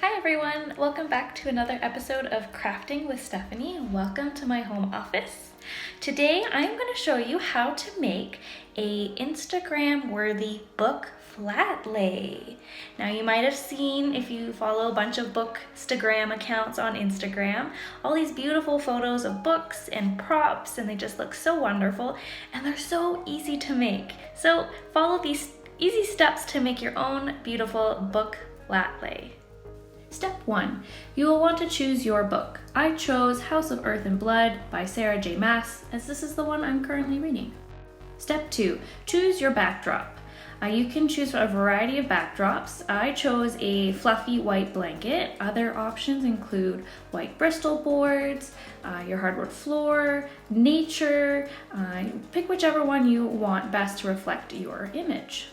Hi everyone, welcome back to another episode of Crafting with Stephanie. Welcome to my home office. Today I'm going to show you how to make a Instagram worthy book flat lay. Now you might have seen, if you follow a bunch of bookstagram accounts on Instagram, all these beautiful photos of books and props, and they just look so wonderful and they're so easy to make. So follow these easy steps to make your own beautiful book flat lay. Step 1. You will want to choose your book. I chose House of Earth and Blood by Sarah J. Maas, as this is the one I'm currently reading. Step 2. Choose your backdrop. You can choose a variety of backdrops. I chose a fluffy white blanket. Other options include white Bristol boards, your hardwood floor, nature. Pick whichever one you want best to reflect your image.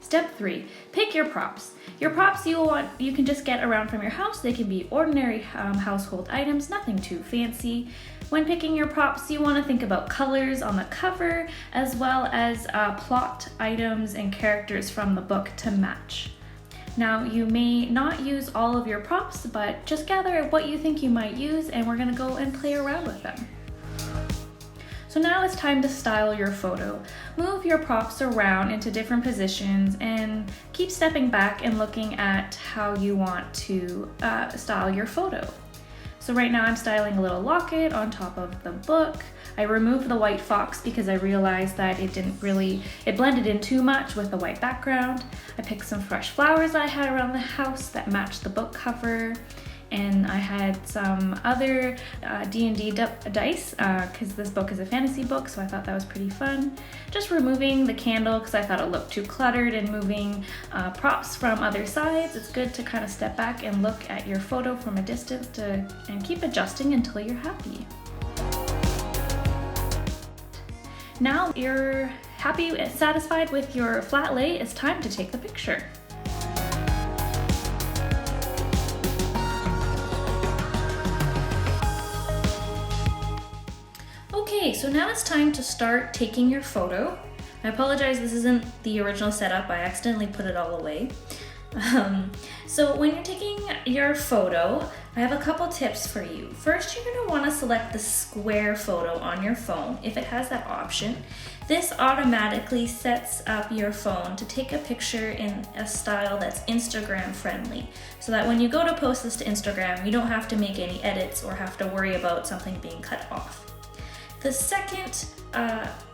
Step 3, pick your props. Your props you can just get around from your house. They can be ordinary household items, nothing too fancy. When picking your props, you want to think about colors on the cover, as well as plot items and characters from the book to match. Now, you may not use all of your props, but just gather what you think you might use, and we're going to go and play around with them. So now it's time to style your photo. Move your props around into different positions and keep stepping back and looking at how you want to style your photo. So right now I'm styling a little locket on top of the book. I removed the white fox because I realized that it blended in too much with the white background. I picked some fresh flowers I had around the house that matched the book cover. And I had some other D&D dice because this book is a fantasy book, so I thought that was pretty fun. Just removing the candle because I thought it looked too cluttered, and moving props from other sides. It's good to kind of step back and look at your photo from a distance and keep adjusting until you're happy. Now you're happy and satisfied with your flat lay, it's time to take the picture. Okay, so now it's time to start taking your photo. I apologize, this isn't the original setup. I accidentally put it all away. So when you're taking your photo, I have a couple tips for you. First, you're going to want to select the square photo on your phone if it has that option. This automatically sets up your phone to take a picture in a style that's Instagram friendly, so that when you go to post this to Instagram, you don't have to make any edits or have to worry about something being cut off. The second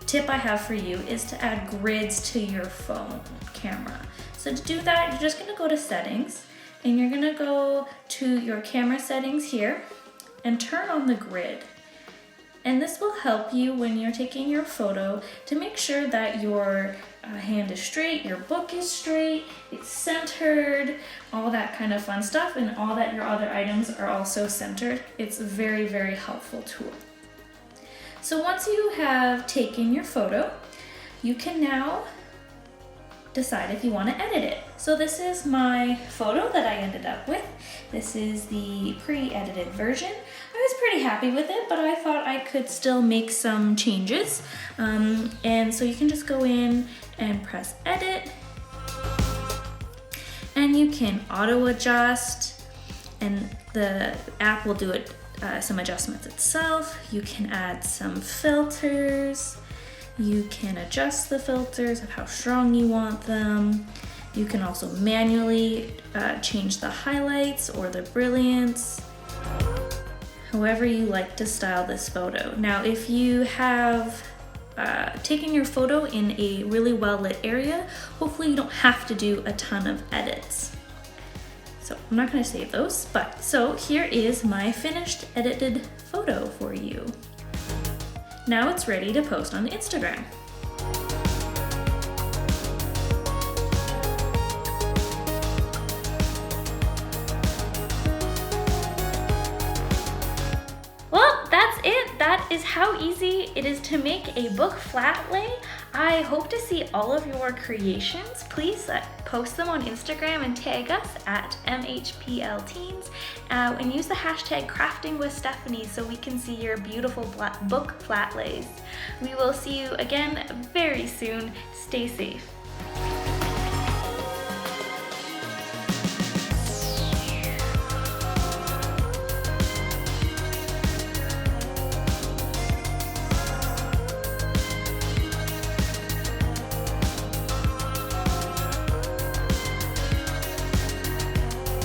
tip I have for you is to add grids to your phone camera. So to do that, you're just gonna go to settings, and you're gonna go to your camera settings here and turn on the grid. And this will help you when you're taking your photo to make sure that your hand is straight, your book is straight, it's centered, all that kind of fun stuff, and all that your other items are also centered. It's a very, very helpful tool. So once you have taken your photo, you can now decide if you want to edit it. So this is my photo that I ended up with. This is the pre-edited version. I was pretty happy with it, but I thought I could still make some changes. And so you can just go in and press edit, and you can auto adjust, and the app will do it. Some adjustments itself. You can add some filters. You can adjust the filters of how strong you want them. You can also manually change the highlights or the brilliance, however you like to style this photo. Now, if you have taken your photo in a really well lit area, hopefully you don't have to do a ton of edits. So I'm not going to save those, but so here is my finished edited photo for you. Now it's ready to post on the Instagram. Well, that's it. That is how easy it is to make a book flat lay. I hope to see all of your creations. Please post them on Instagram and tag us at MHPLteens, and use the hashtag craftingwithstephanie so we can see your beautiful book flat lays. We will see you again very soon. Stay safe.